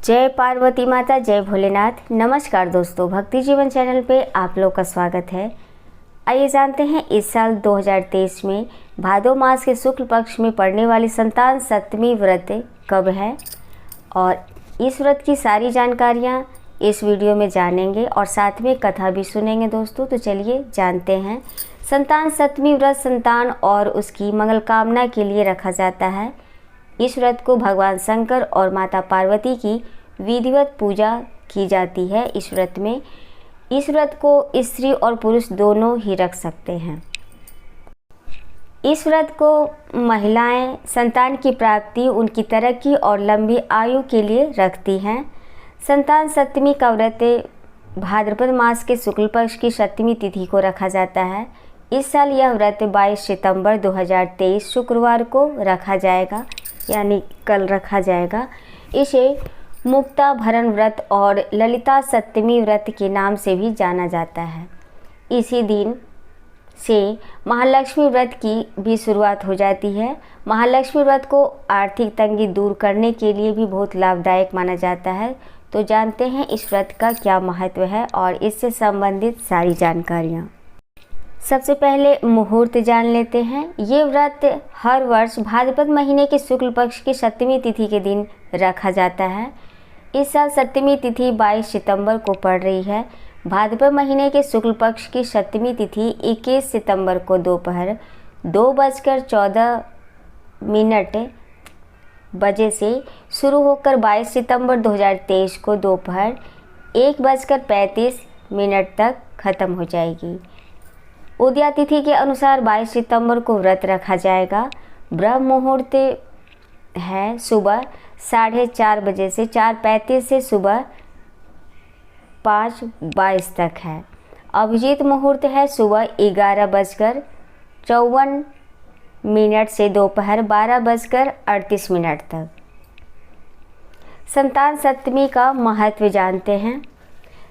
जय पार्वती माता, जय भोलेनाथ। नमस्कार दोस्तों, भक्ति जीवन चैनल पे आप लोग का स्वागत है। आइए जानते हैं इस साल 2023 में भादो मास के शुक्ल पक्ष में पड़ने वाली संतान सप्तमी व्रत कब है और इस व्रत की सारी जानकारियाँ इस वीडियो में जानेंगे और साथ में कथा भी सुनेंगे दोस्तों। तो चलिए जानते हैं। संतान सप्तमी व्रत संतान और उसकी मंगल कामना के लिए रखा जाता है। इस व्रत को भगवान शंकर और माता पार्वती की विधिवत पूजा की जाती है। इस व्रत को स्त्री और पुरुष दोनों ही रख सकते हैं। इस व्रत को महिलाएं संतान की प्राप्ति, उनकी तरक्की और लंबी आयु के लिए रखती हैं। संतान सप्तमी का व्रत भाद्रपद मास के शुक्ल पक्ष की सप्तमी तिथि को रखा जाता है। इस साल यह व्रत 22 सितंबर 2023 शुक्रवार को रखा जाएगा, यानी कल रखा जाएगा। इसे मुक्ता भरण व्रत और ललिता सप्तमी व्रत के नाम से भी जाना जाता है। इसी दिन से महालक्ष्मी व्रत की भी शुरुआत हो जाती है। महालक्ष्मी व्रत को आर्थिक तंगी दूर करने के लिए भी बहुत लाभदायक माना जाता है। तो जानते हैं इस व्रत का क्या महत्व है और इससे संबंधित सारी जानकारियाँ। सबसे पहले मुहूर्त जान लेते हैं। ये व्रत हर वर्ष भाद्रपद महीने के शुक्ल पक्ष की सप्तमी तिथि के दिन रखा जाता है। इस साल सप्तमी तिथि 22 सितंबर को पड़ रही है। भाद्रपद महीने के शुक्ल पक्ष की सप्तमी तिथि 21 सितंबर को दोपहर 2:14 बजे से शुरू होकर 22 सितंबर 2023 को दोपहर 1:35 तक खत्म हो जाएगी। उदया तिथि के अनुसार 22 सितंबर को व्रत रखा जाएगा। ब्रह्म मुहूर्त है सुबह 4:30 बजे से 4:35 से सुबह 5:22 तक है। अभिजीत मुहूर्त है सुबह 11:54 से दोपहर 12:38 तक। संतान सप्तमी का महत्व जानते हैं।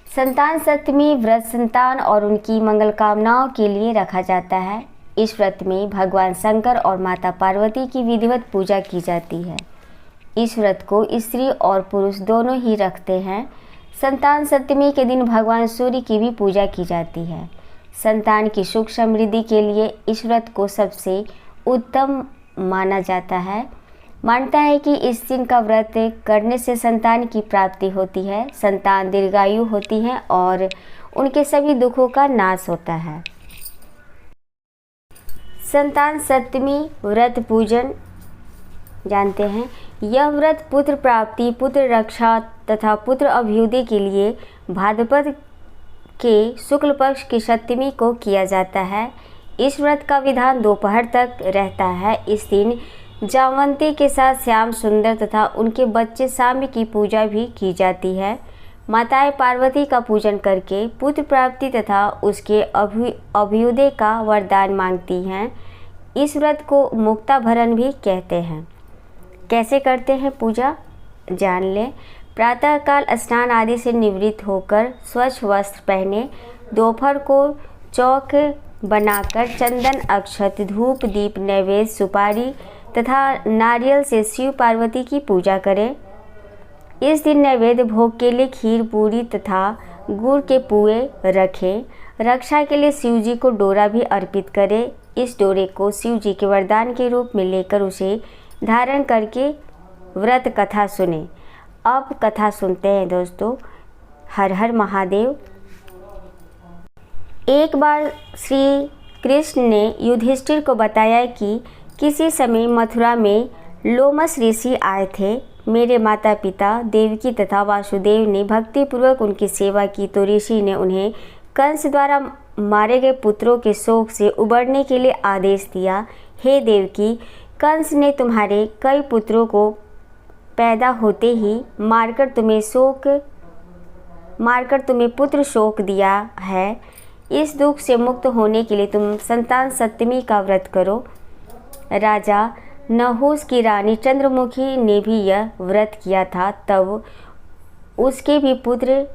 संतान सप्तमी व्रत संतान और उनकी मंगल कामनाओं के लिए रखा जाता है। इस व्रत में भगवान शंकर और माता पार्वती की विधिवत पूजा की जाती है। इस व्रत को स्त्री और पुरुष दोनों ही रखते हैं। संतान सप्तमी के दिन भगवान सूर्य की भी पूजा की जाती है। संतान की सुख समृद्धि के लिए इस व्रत को सबसे उत्तम माना जाता है। मानता है कि इस दिन का व्रत करने से संतान की प्राप्ति होती है, संतान दीर्घायु होती है और उनके सभी दुखों का नाश होता है। संतान सप्तमी व्रत पूजन जानते हैं। यह व्रत पुत्र प्राप्ति, पुत्र रक्षा तथा पुत्र अभ्युदय के लिए भाद्रपद के शुक्ल पक्ष की सप्तमी को किया जाता है। इस व्रत का विधान दोपहर तक रहता है। इस दिन जामवंती के साथ श्याम सुंदर तथा उनके बच्चे शाम्ब की पूजा भी की जाती है। माताएं पार्वती का पूजन करके पुत्र प्राप्ति तथा उसके अभ्युदय का वरदान मांगती हैं। इस व्रत को मुक्ता भरण भी कहते हैं। कैसे करते हैं पूजा जान लें। प्रातःकाल स्नान आदि से निवृत्त होकर स्वच्छ वस्त्र पहने दोपहर को चौक बनाकर चंदन, अक्षत, धूप, दीप, नैवेद्य, सुपारी तथा नारियल से शिव पार्वती की पूजा करें। इस दिन नैवेद्य भोग के लिए खीर, पूरी तथा गुड़ के पुए रखें। रक्षा के लिए शिव जी को डोरा भी अर्पित करें। इस डोरे को शिव जी के वरदान के रूप में लेकर उसे धारण करके व्रत कथा सुने। अब कथा सुनते हैं दोस्तों। हर हर महादेव। एक बार श्री कृष्ण ने युधिष्ठिर को बताया कि किसी समय मथुरा में लोमस ऋषि आए थे। मेरे माता पिता देवकी तथा वासुदेव ने भक्तिपूर्वक उनकी सेवा की तो ऋषि ने उन्हें कंस द्वारा मारे गए पुत्रों के शोक से उबरने के लिए आदेश दिया। हे देवकी, कंस ने तुम्हारे कई पुत्रों को पैदा होते ही मारकर तुम्हें पुत्र शोक दिया है। इस दुख से मुक्त होने के लिए तुम संतान सप्तमी का व्रत करो। राजा नहुस की रानी चंद्रमुखी ने भी यह व्रत किया था, तब उसके भी पुत्र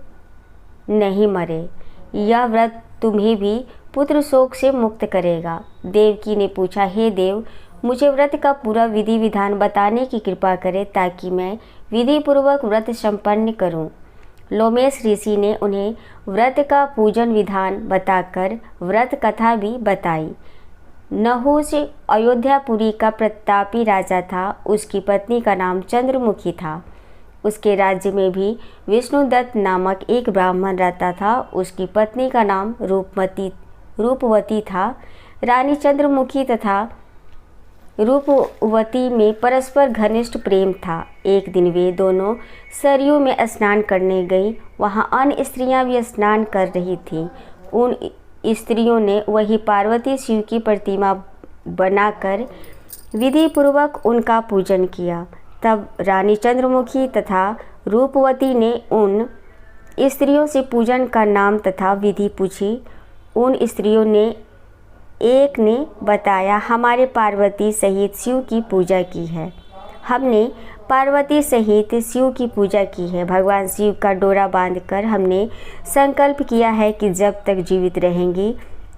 नहीं मरे। यह व्रत तुम्हें भी पुत्र शोक से मुक्त करेगा। देवकी ने पूछा, हे देव, मुझे व्रत का पूरा विधि विधान बताने की कृपा करें ताकि मैं विधि पूर्वक व्रत संपन्न करूं। लोमेश ऋषि ने उन्हें व्रत का पूजन विधान बताकर व्रत कथा भी बताई। नहुष अयोध्यापुरी का प्रतापी राजा था। उसकी पत्नी का नाम चंद्रमुखी था। उसके राज्य में भी विष्णुदत्त नामक एक ब्राह्मण रहता था। उसकी पत्नी का नाम रूपवती था। रानी चंद्रमुखी तथा रूपवती में परस्पर घनिष्ठ प्रेम था। एक दिन वे दोनों सरयू में स्नान करने गई। वहाँ अन्य स्त्रियां भी स्नान कर रही थीं। उन स्त्रियों ने वही पार्वती शिव की प्रतिमा बनाकर विधि पूर्वक उनका पूजन किया। तब रानी चंद्रमुखी तथा रूपवती ने उन स्त्रियों से पूजन का नाम तथा विधि पूछी। उन स्त्रियों ने एक ने बताया, हमारे पार्वती सहित शिव की पूजा की है। हमने पार्वती सहित शिव की पूजा की है। भगवान शिव का डोरा बांधकर हमने संकल्प किया है कि जब तक जीवित रहेंगी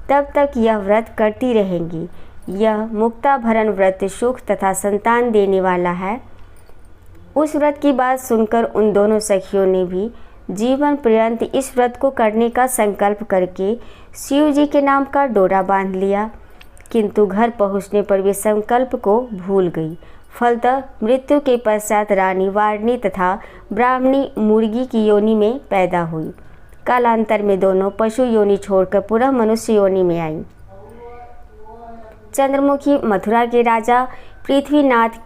तब तक यह व्रत करती रहेंगी। यह मुक्ताभरण व्रत सुख तथा संतान देने वाला है। उस व्रत की बात सुनकर उन दोनों सखियों ने भी जीवन पर्यंत इस व्रत को करने का संकल्प करके शिव जी के नाम का डोरा बांध लिया। किंतु घर पहुंचने पर वे संकल्प को भूल गई। फलतः मृत्यु के पश्चात रानी वारणी तथा ब्राह्मणी मुर्गी की योनि में पैदा हुई। कालांतर में दोनों पशु योनि छोड़कर पुनः मनुष्य योनि में आई। चंद्रमुखी मथुरा के राजा पृथ्वीनाथ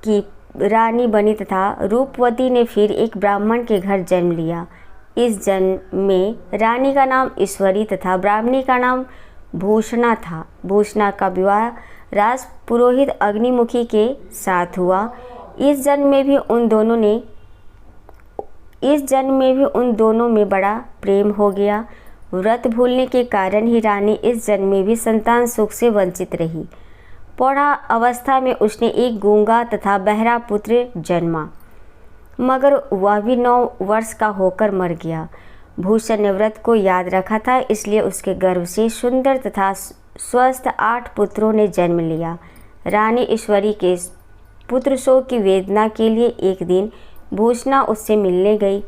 की रानी बनी तथा रूपवती ने फिर एक ब्राह्मण के घर जन्म लिया। इस जन्म में रानी का नाम ईश्वरी तथा ब्राह्मणी का नाम भूषणा था। भूषणा का विवाह राज पुरोहित अग्निमुखी के साथ हुआ। इस जन्म में भी उन दोनों में बड़ा प्रेम हो गया। व्रत भूलने के कारण ही रानी इस जन्म में भी संतान सुख से वंचित रही। पौढ़ा अवस्था में उसने एक गूंगा तथा बहरा पुत्र जन्मा, मगर वह भी 9 वर्ष का होकर मर गया। भूषण ने व्रत को याद रखा था, इसलिए उसके गर्भ से सुंदर तथा स्वस्थ 8 पुत्रों ने जन्म लिया। रानी ईश्वरी के पुत्र शोक की वेदना के लिए एक दिन भूषणा उससे मिलने गई।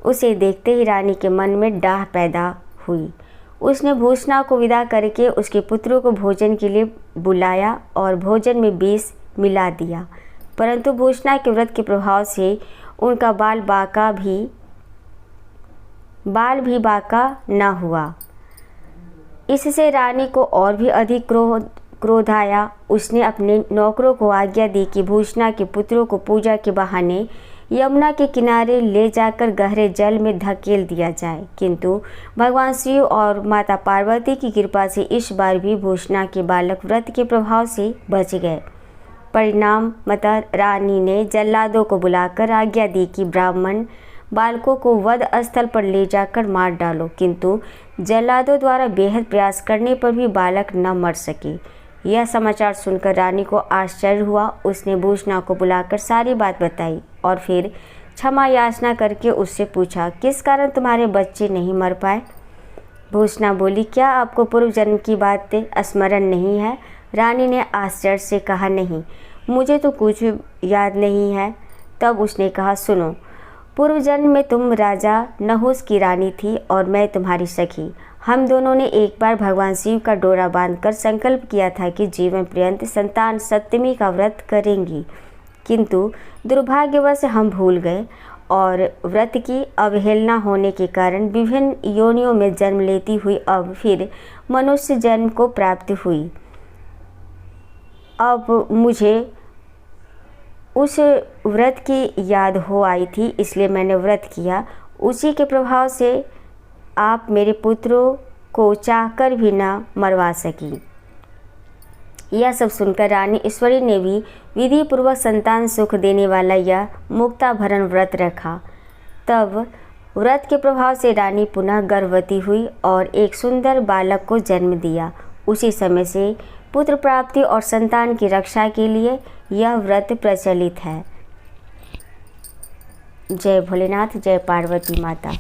उसे देखते ही रानी के मन में डाह पैदा हुई। उसने भूषणा को विदा करके उसके पुत्रों को भोजन के लिए बुलाया और भोजन में विष मिला दिया। परंतु भूषणा के व्रत के प्रभाव से उनका बाल भी बाका न हुआ। इससे रानी को और भी अधिक क्रोध आया। उसने अपने नौकरों को आज्ञा दी कि भूषणा के पुत्रों को पूजा के बहाने यमुना के किनारे ले जाकर गहरे जल में धकेल दिया जाए। किंतु भगवान शिव और माता पार्वती की कृपा से इस बार भी भूषणा के बालक व्रत के प्रभाव से बच गए। परिणामतः रानी ने जल्लादों को बुलाकर आज्ञा दी कि ब्राह्मण बालकों को वध स्थल पर ले जाकर मार डालो। किंतु जल्लादों द्वारा बेहद प्रयास करने पर भी बालक न मर सके। यह समाचार सुनकर रानी को आश्चर्य हुआ। उसने भूषणा को बुलाकर सारी बात बताई और फिर क्षमा याचना करके उससे पूछा, किस कारण तुम्हारे बच्चे नहीं मर पाए? भूषणा बोली, क्या आपको पूर्व जन्म की बातें स्मरण नहीं है? रानी ने आश्चर्य से कहा, नहीं, मुझे तो कुछ याद नहीं है। तब उसने कहा, सुनो, पूर्व जन्म में तुम राजा नहुष की रानी थी और मैं तुम्हारी सखी। हम दोनों ने एक बार भगवान शिव का डोरा बांधकर संकल्प किया था कि जीवन पर्यंत संतान सप्तमी का व्रत करेंगी। किंतु दुर्भाग्यवश हम भूल गए और व्रत की अवहेलना होने के कारण विभिन्न योनियों में जन्म लेती हुई अब फिर मनुष्य जन्म को प्राप्त हुई। अब मुझे उस व्रत की याद हो आई थी, इसलिए मैंने व्रत किया। उसी के प्रभाव से आप मेरे पुत्रों को चाहकर भी ना मरवा सकी। यह सब सुनकर रानी ईश्वरी ने भी विधि पूर्वक संतान सुख देने वाला यह मुक्ताभरण व्रत रखा। तब व्रत के प्रभाव से रानी पुनः गर्भवती हुई और एक सुंदर बालक को जन्म दिया। उसी समय से पुत्र प्राप्ति और संतान की रक्षा के लिए यह व्रत प्रचलित है। जय भोलेनाथ, जय पार्वती माता।